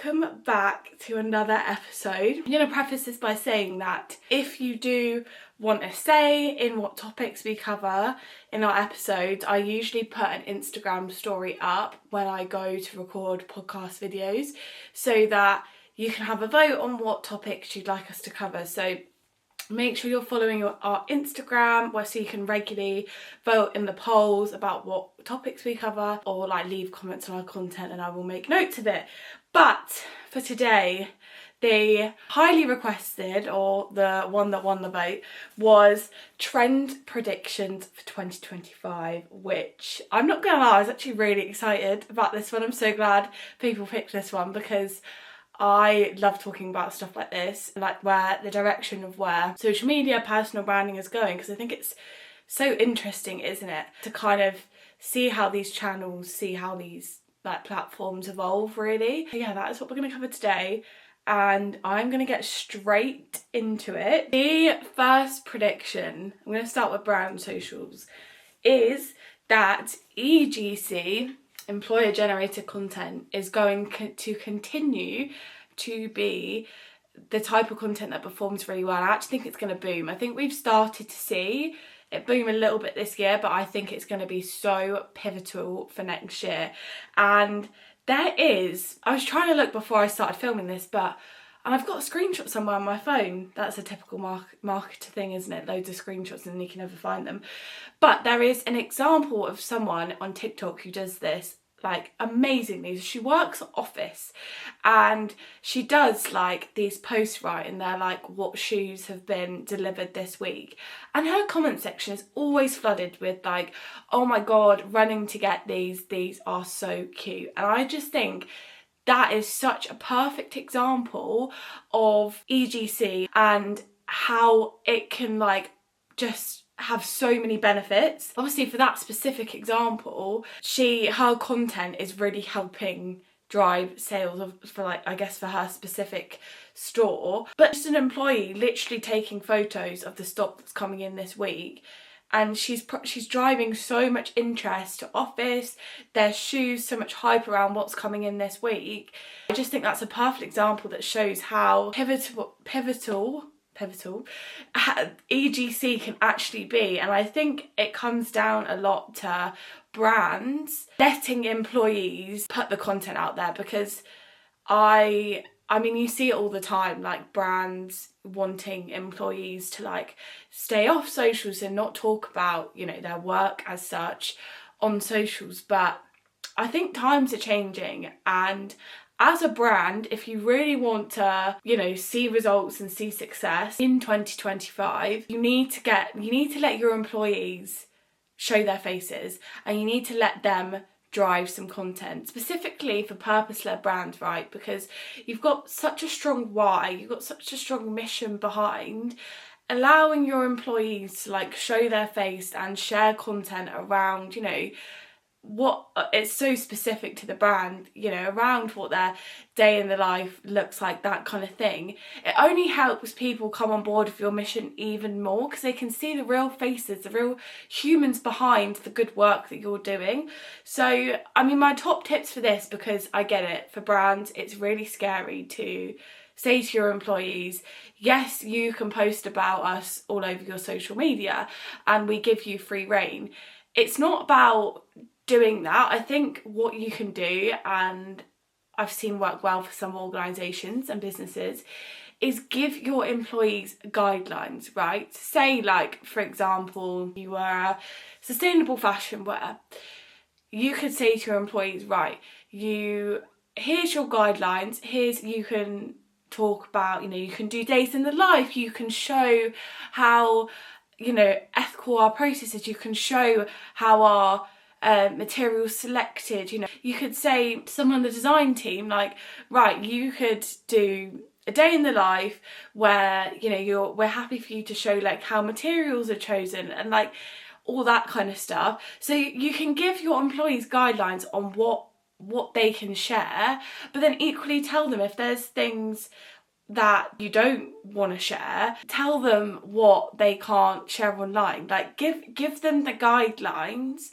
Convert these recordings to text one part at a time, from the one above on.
welcome back to another episode. I'm going to preface this by saying that if you do want a say in what topics we cover in our episodes, I usually put an Instagram story up when I go to record podcast videos so that you can have a vote on what topics you'd like us to cover. So make sure you're following our Instagram so you can regularly vote in the polls about what topics we cover, or like leave comments on our content and I will make notes of it. But for today, the highly requested, or the one that won the vote, was trend predictions for 2025, which I'm not gonna lie, I was actually really excited about this one. I'm so glad people picked this one because I love talking about stuff like this, like where the direction of where social media, personal branding is going, because I think it's so interesting, isn't it, to kind of see how these channels, see how these like platforms evolve, really. So yeah, that is what we're going to cover today, and I'm going to get straight into it. The first prediction, I'm going to start with brand socials, is that EGC, employer generated content, is going to continue to be the type of content that performs really well. I actually think it's going to boom. I think we've started to see it boom a little bit this year, but I think it's going to be so pivotal for next year. And there is, I was trying to look before I started filming this, and I've got a screenshot somewhere on my phone. That's a typical marketer thing, isn't it? Loads of screenshots and you can never find them. But there is an example of someone on TikTok who does this like amazingly. She works at Office and she does like these posts, right, and they're like what shoes have been delivered this week, and her comment section is always flooded with like, oh my god, running to get these are so cute. And I just think that is such a perfect example of EGC and how it can like just have so many benefits. Obviously for that specific example, her content is really helping drive sales for her specific store. But just an employee literally taking photos of the stock that's coming in this week, and she's driving so much interest to Office, their shoes, so much hype around what's coming in this week. I just think that's a perfect example that shows how pivotal EGC can actually be. And I think it comes down a lot to brands letting employees put the content out there, because I mean you see it all the time, like brands wanting employees to like stay off socials and not talk about, you know, their work as such on socials. But I think times are changing, and as a brand, if you really want to, you know, see results and see success in 2025, you need to let your employees show their faces, and you need to let them drive some content, specifically for purpose-led brands, right? Because you've got such a strong why, you've got such a strong mission behind allowing your employees to like show their face and share content around, you know, what it's so specific to the brand, you know, around what their day in the life looks like, that kind of thing. It only helps people come on board with your mission even more, because they can see the real faces, the real humans behind the good work that you're doing. So I mean, my top tips for this, because I get it, for brands it's really scary to say to your employees, yes, you can post about us all over your social media and we give you free reign. It's not about doing that. I think what you can do, and I've seen work well for some organisations and businesses, is give your employees guidelines, right? Say like, for example, you were a sustainable fashion wear. You could say to your employees, right, here's your guidelines, you can talk about, you know, you can do days in the life, you can show how, you know, ethical our processes, you can show how our materials selected. You know, you could say to someone on the design team, like, right, you could do a day in the life where, you know, we're happy for you to show like how materials are chosen and like all that kind of stuff. So you can give your employees guidelines on what they can share, but then equally tell them if there's things that you don't want to share, tell them what they can't share online. Like give them the guidelines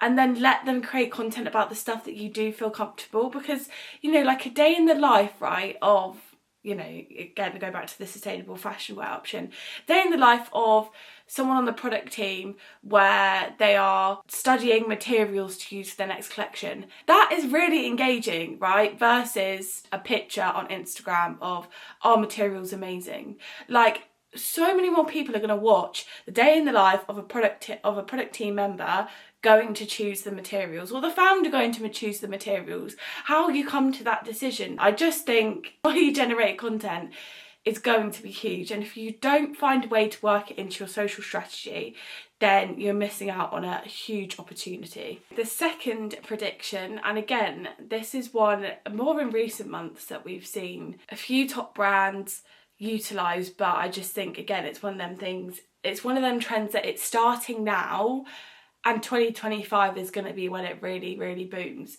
and then let them create content about the stuff that you do feel comfortable. Because, you know, like a day in the life, right, of, you know, again, we go back to the sustainable fashion wear option, day in the life of someone on the product team where they are studying materials to use for their next collection. That is really engaging, right? Versus a picture on Instagram of, our material's amazing. Like, so many more people are going to watch the day in the life of a product team member going to choose the materials, or the founder going to choose the materials. How you come to that decision. I just think fully generated content is going to be huge, and if you don't find a way to work it into your social strategy, then you're missing out on a huge opportunity. The second prediction, and again, this is one more in recent months that we've seen a few top brands utilise, but I just think, again, it's one of them things, it's one of them trends that it's starting now, and 2025 is going to be when it really, really booms.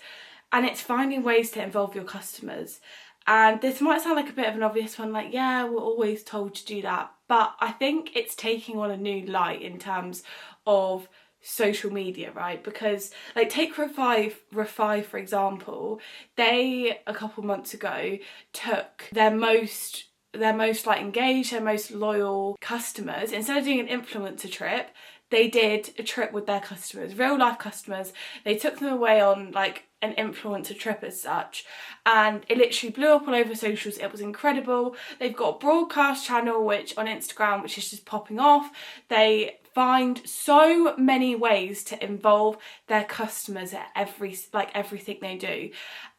And it's finding ways to involve your customers. And this might sound like a bit of an obvious one, like, yeah, we're always told to do that. But I think it's taking on a new light in terms of social media, right? Because, like, take Revive for example, they, a couple months ago, took their most like engaged, their most loyal customers, instead of doing an influencer trip, they did a trip with their customers, real life customers. They took them away on like an influencer trip as such, and it literally blew up all over socials. It was incredible. They've got a broadcast channel which on Instagram, which is just popping off. They find so many ways to involve their customers at everything they do.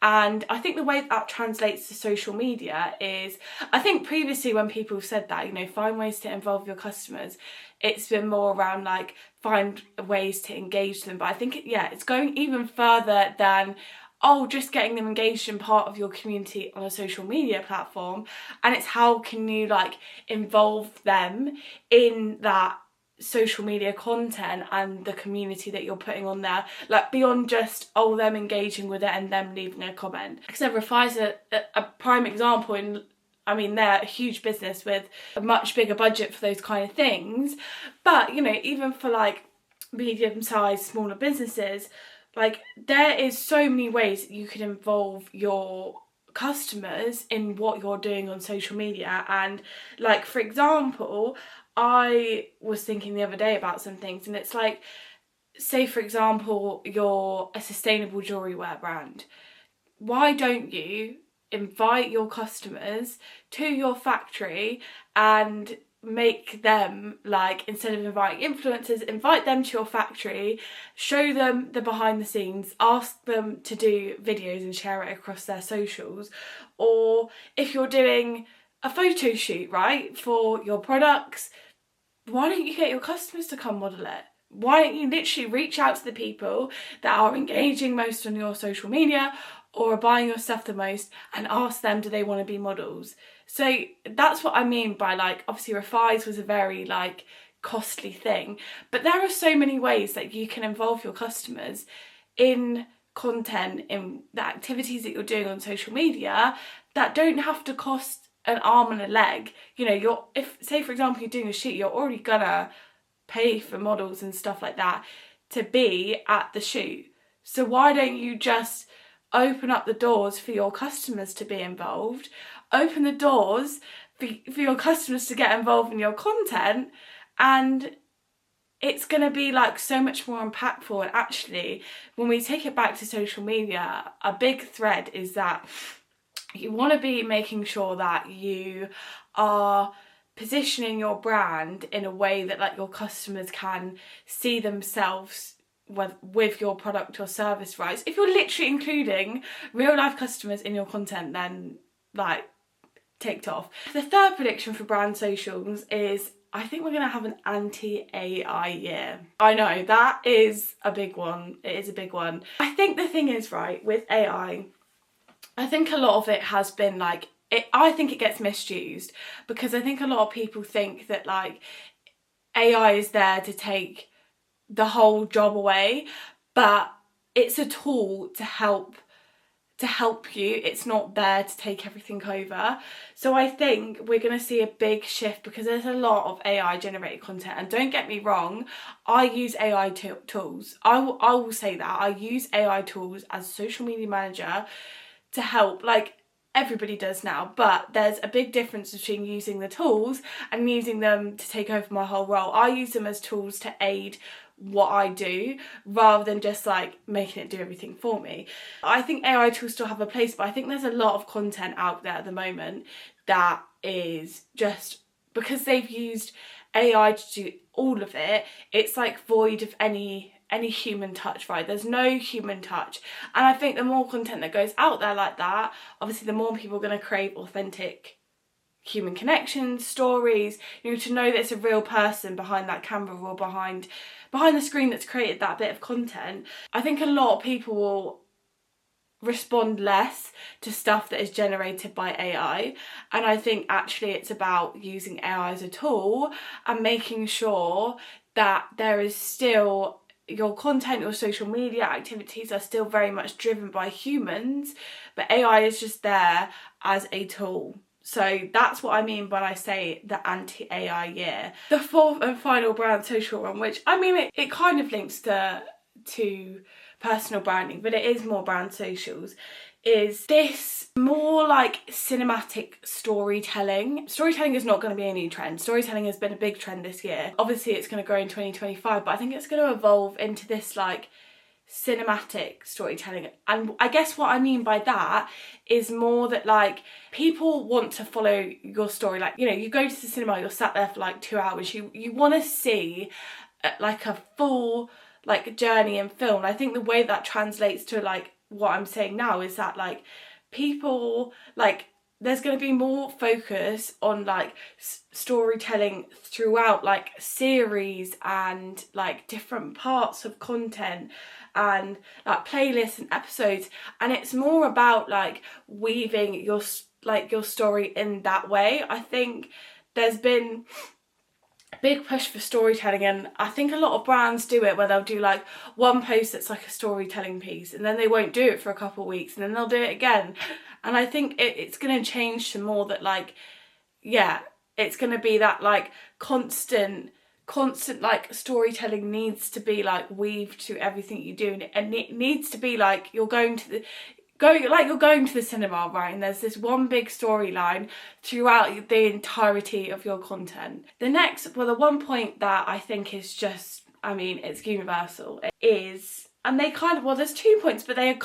And I think the way that translates to social media is, I think previously when people have said that, you know, find ways to involve your customers, it's been more around like find ways to engage them. But I think it's going even further than, oh, just getting them engaged in part of your community on a social media platform. And it's how can you like involve them in that social media content and the community that you're putting on there, like beyond just, oh, them engaging with it and them leaving a comment. Because Revive's a prime example, in I mean, they're a huge business with a much bigger budget for those kind of things. But, you know, even for like medium-sized, smaller businesses, like there is so many ways that you can involve your customers in what you're doing on social media. And like, for example, I was thinking the other day about some things, and it's like, say for example, you're a sustainable jewellery wear brand. Why don't you invite your customers to your factory and make them, like, instead of inviting influencers, invite them to your factory, show them the behind the scenes, ask them to do videos and share it across their socials. Or if you're doing a photo shoot, right, for your products, why don't you get your customers to come model it? Why don't you literally reach out to the people that are engaging most on your social media or are buying your stuff the most and ask them, do they want to be models? So that's what I mean by, like, obviously Revive was a very like costly thing, but there are so many ways that you can involve your customers in content, in the activities that you're doing on social media, that don't have to cost an arm and a leg. You know, if say for example you're doing a shoot, you're already gonna pay for models and stuff like that to be at the shoot. So why don't you just open up the doors for your customers to be involved, open the doors for your customers to get involved in your content, and it's going to be like so much more impactful. And actually, when we take it back to social media, a big thread is that you want to be making sure that you are positioning your brand in a way that like your customers can see themselves with your product or service, right? If you're literally including real life customers in your content, then like ticked off. The third prediction for brand socials is, I think we're going to have an anti-AI year. I know, that is a big one. It is a big one. I think the thing is, right, with AI, I think a lot of it has been like, I think it gets misused, because I think a lot of people think that like AI is there to take the whole job away, but it's a tool to help to help you. It's not there to take everything over. So I think we're going to see a big shift because there's a lot of AI generated content. And don't get me wrong, I use AI tools. I will say that. I use AI tools as a social media manager to help, like everybody does now, but there's a big difference between using the tools and using them to take over my whole role. I use them as tools to aid what I do rather than just like making it do everything for me. I think AI tools still have a place, but I think there's a lot of content out there at the moment that is just, because they've used AI to do all of it, it's like void of any human touch, right? There's no human touch. And I think the more content that goes out there like that, obviously the more people are going to crave authentic human connections, stories, to know that it's a real person behind that camera or behind the screen that's created that bit of content. I think a lot of people will respond less to stuff that is generated by AI, and I think actually it's about using AI as a tool and making sure that there is still your content, your social media activities are still very much driven by humans, but AI is just there as a tool. So that's what I mean when I say the anti-AI year. The fourth and final brand social one, which I mean it kind of links to personal branding, but it is more brand socials, is this more like cinematic storytelling. Storytelling is not going to be a new trend. Storytelling has been a big trend this year. Obviously it's going to grow in 2025, but I think it's going to evolve into this like cinematic storytelling. And I guess what I mean by that is more that like people want to follow your story. Like, you go to the cinema, you're sat there for like 2 hours, you want to see like a full like journey in film. I think the way that translates to like what I'm saying now is that like people, like there's going to be more focus on like storytelling throughout like series and like different parts of content and like playlists and episodes, and it's more about like weaving your story in that way. I think there's been big push for storytelling, and I think a lot of brands do it where they'll do like one post that's like a storytelling piece, and then they won't do it for a couple of weeks, and then they'll do it again. And I think it's going to change to more that like, yeah, it's going to be that like constant like storytelling needs to be like weaved to everything you do, and it needs to be like you're going to the cinema, right? And there's this one big storyline throughout the entirety of your content. The one point that I think is just, I mean, it's universal, is, and they kind of, well, there's 2 points, but they're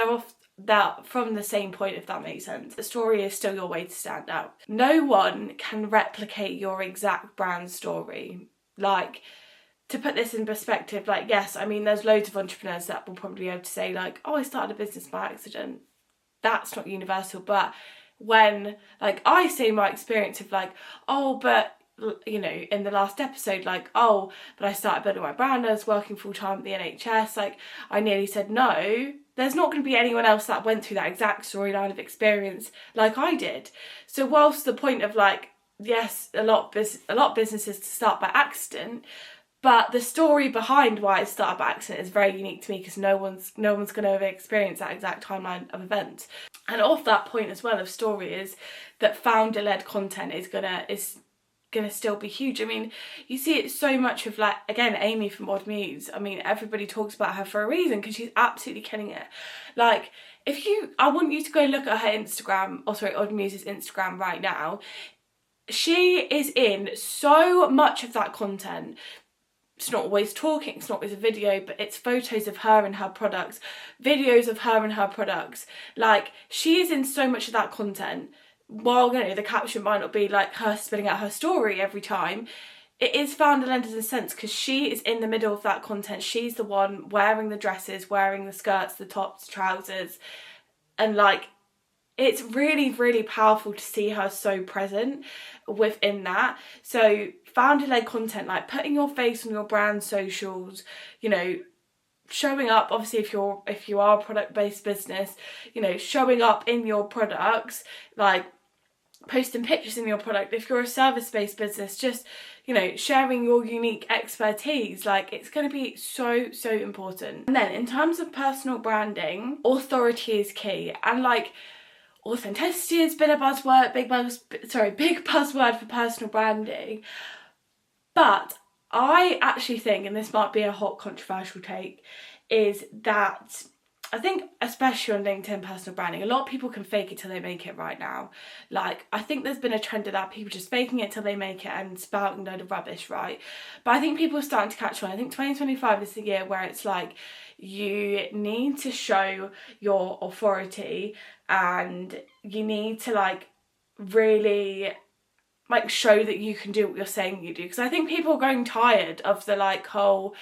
off that from the same point, if that makes sense. The story is still your way to stand out. No one can replicate your exact brand story. Like, to put this in perspective, like, yes, I mean, there's loads of entrepreneurs that will probably be able to say like, oh, I started a business by accident. That's not universal. But when, like, I say my experience of like, oh, but, in the last episode, like, oh, but I started building my brand, I was working full time at the NHS, like, I nearly said no. There's not going to be anyone else that went through that exact storyline of experience like I did. So whilst the point of like, yes, a lot of businesses start by accident, but the story behind why it started by accident is very unique to me, because no one's going to have experienced that exact timeline of events. And off that point as well of story is that founder-led content is gonna still be huge. I mean, you see it so much of like, again, Amy from Odd Muse. I mean, everybody talks about her for a reason, because she's absolutely killing it. Like, I want you to go look at her Instagram, Odd Muse's Instagram right now. She is in so much of that content. It's not always talking, it's not always a video, but it's photos of her and her products, videos of her and her products. Like, she is in so much of that content. While, the caption might not be like her spilling out her story every time, it is founder-led in a sense, because she is in the middle of that content. She's the one wearing the dresses, wearing the skirts, the tops, trousers, and like, it's really, really powerful to see her so present within that. So founder-led content, like putting your face on your brand socials, showing up, obviously if you are a product-based business, showing up in your products, like posting pictures in your product. If you're a service-based business, just, you know, sharing your unique expertise. Like, it's going to be so, so important. And then in terms of personal branding, authority is key. And like, authenticity has been a buzzword, big buzzword for personal branding. But I actually think, and this might be a hot controversial take, is that I think, especially on LinkedIn personal branding, a lot of people can fake it till they make it right now. Like, I think there's been a trend of that, people just faking it till they make it and spouting a load of rubbish, right? But I think people are starting to catch on. I think 2025 is the year where it's like, you need to show your authority and you need to like really like show that you can do what you're saying you do. Because I think people are growing tired of the like whole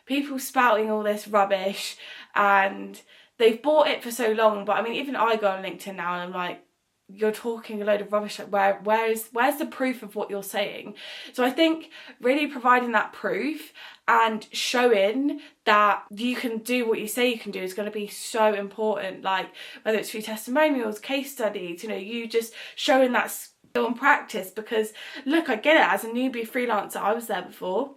people spouting all this rubbish, and they've bought it for so long. But I mean, even I go on LinkedIn now and I'm like, you're talking a load of rubbish, like where's the proof of what you're saying? So I think really providing that proof and showing that you can do what you say you can do is going to be so important. Like, whether it's through testimonials, case studies, you know, you just showing that skill and practice. Because look, I get it, as a newbie freelancer, I was there before,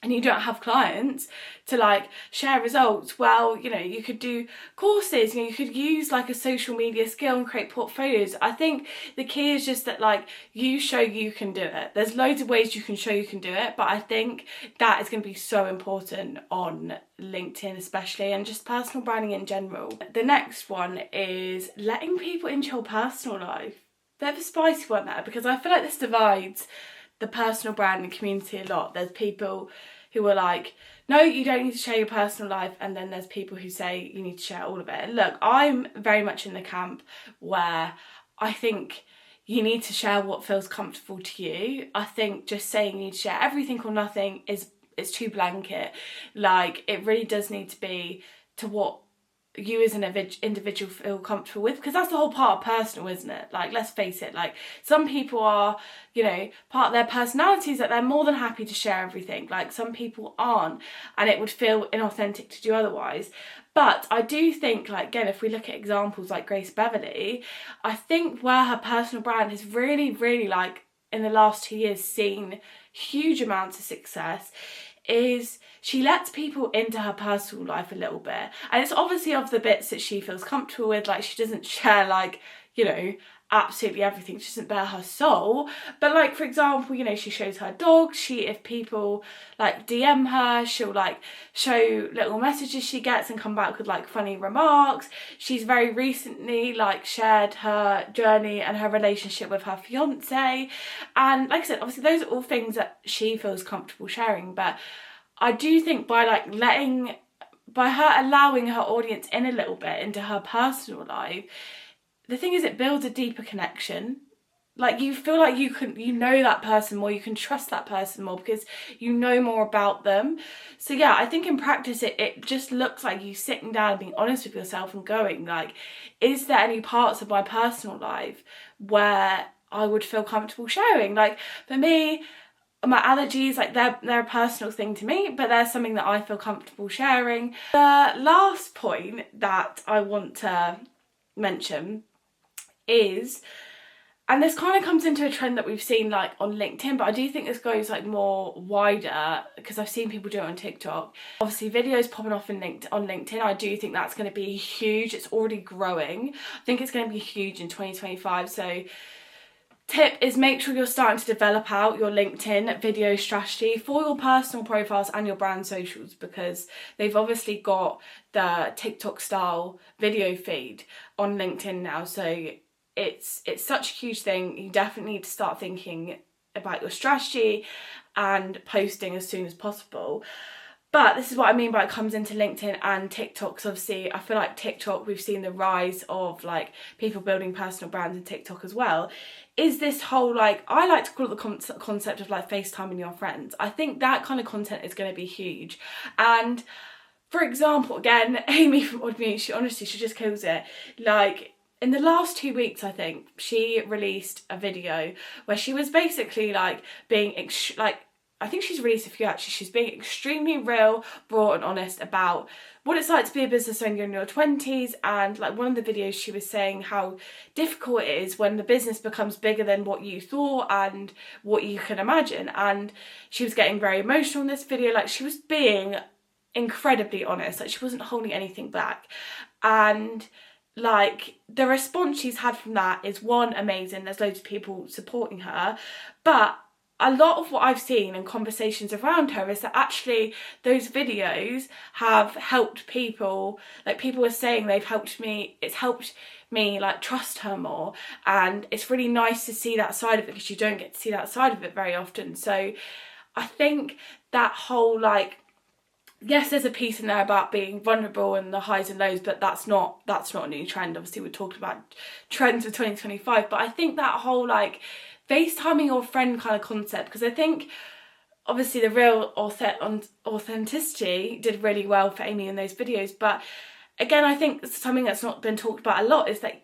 and you don't have clients to like share results. Well, you know, you could do courses, you know, you could use like a social media skill and create portfolios. I think the key is just that like you show you can do it. There's loads of ways you can show you can do it, but I think that is going to be so important on LinkedIn especially, and just personal branding in general. The next one is letting people into your personal life. Bit of a spicy one there, because I feel like this divides the personal branding community a lot. There's people who are like, no, you don't need to share your personal life, and then there's people who say you need to share all of it. And look, I'm very much in the camp where I think you need to share what feels comfortable to you. I think just saying you need to share everything or nothing is too blanket. Like, it really does need to be to what you as an individual feel comfortable with, because that's the whole part of personal, isn't it? Like, let's face it, like some people are, you know, part of their personalities that they're more than happy to share everything. Like, some people aren't, and it would feel inauthentic to do otherwise. But I do think, like, again, if we look at examples like Grace Beverley, I think where her personal brand has really like in the last 2 years seen huge amounts of success is she lets people into her personal life a little bit. And it's obviously of the bits that she feels comfortable with. Like, she doesn't share, like, you know, absolutely everything. She doesn't bare her soul. But like, for example, you know, she shows her dog. If people like DM her, she'll like show little messages she gets and come back with like funny remarks. She's very recently like shared her journey and her relationship with her fiance. And like I said, obviously those are all things that she feels comfortable sharing. But I do think by her allowing her audience in a little bit into her personal life, the thing is, it builds a deeper connection. Like, you feel like you know that person more, you can trust that person more because you know more about them. So yeah, I think in practice it just looks like you sitting down and being honest with yourself and going like, is there any parts of my personal life where I would feel comfortable sharing? Like, for me, my allergies, like they're a personal thing to me, but they're something that I feel comfortable sharing. The last point that I want to mention is, and this kind of comes into a trend that we've seen like on LinkedIn, but I do think this goes like more wider because I've seen people do it on TikTok. Obviously videos popping off on LinkedIn, I do think that's going to be huge. It's already growing. I think it's going to be huge in 2025. So tip is, make sure you're starting to develop out your LinkedIn video strategy for your personal profiles and your brand socials, because they've obviously got the TikTok style video feed on LinkedIn now. So it's such a huge thing. You definitely need to start thinking about your strategy and posting as soon as possible. But this is what I mean by it comes into LinkedIn and TikTok. So obviously I feel like TikTok, we've seen the rise of like people building personal brands in TikTok as well. Is this whole, like, I like to call it the concept of like FaceTiming your friends. I think that kind of content is going to be huge. And for example, again, Amy from Odd Mute, she just kills it. Like, in the last 2 weeks, I think, she released a video where she was basically like being I think she's released a few actually, she's being extremely real, raw and honest about what it's like to be a business owner in your 20s. And like one of the videos she was saying how difficult it is when the business becomes bigger than what you thought and what you can imagine. And she was getting very emotional in this video, like she was being incredibly honest, like she wasn't holding anything back. And like the response she's had from that is one, amazing, there's loads of people supporting her, but a lot of what I've seen in conversations around her is that actually those videos have helped people. Like people are saying it's helped me like trust her more, and it's really nice to see that side of it because you don't get to see that side of it very often. So I think that whole like, yes, there's a piece in there about being vulnerable and the highs and lows, but that's not a new trend. Obviously we're talking about trends for 2025, but I think that whole like FaceTiming your friend kind of concept, because I think obviously the real authenticity did really well for Amy in those videos, but again, I think something that's not been talked about a lot is that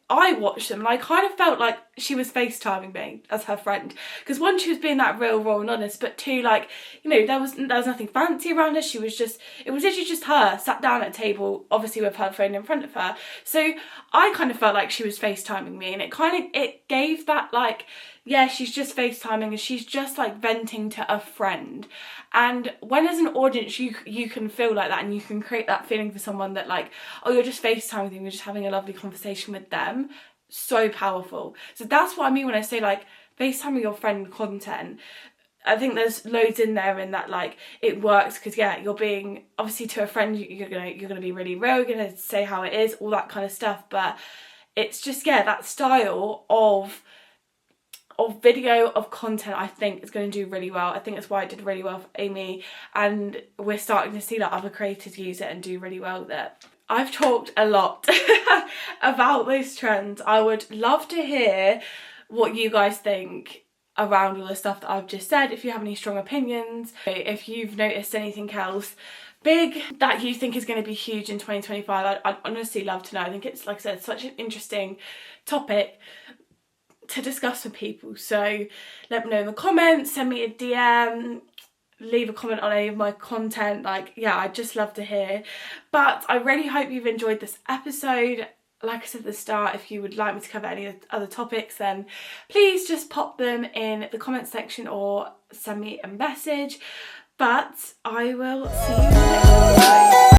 I watched them and I kind of felt like she was FaceTiming me as her friend, because one, she was being that real, raw and honest, but two, like, you know, there was nothing fancy around her. It was literally just her sat down at a table, obviously with her phone in front of her. So I kind of felt like she was FaceTiming me, and it gave that like, yeah, she's just FaceTiming and she's just like venting to a friend. And when as an audience you can feel like that and you can create that feeling for someone that like, oh, you're just FaceTiming them, you're just having a lovely conversation with them, so powerful. So that's what I mean when I say like FaceTiming your friend content. I think there's loads in there in that like it works because yeah, you're being obviously to a friend, you're gonna be really real, you're gonna say how it is, all that kind of stuff, but it's just, yeah, that style of video, of content, I think is going to do really well. I think that's why it did really well for Amy, and we're starting to see that other creators use it and do really well with it. I've talked a lot about those trends. I would love to hear what you guys think around all the stuff that I've just said. If you have any strong opinions, if you've noticed anything else big that you think is going to be huge in 2025, I'd honestly love to know. I think it's, like I said, such an interesting topic to discuss with people. So let me know in the comments, send me a DM, leave a comment on any of my content. Like, yeah, I'd just love to hear. But I really hope you've enjoyed this episode. Like I said at the start, if you would like me to cover any other topics, then please just pop them in the comment section or send me a message. But I will see you in the next episode.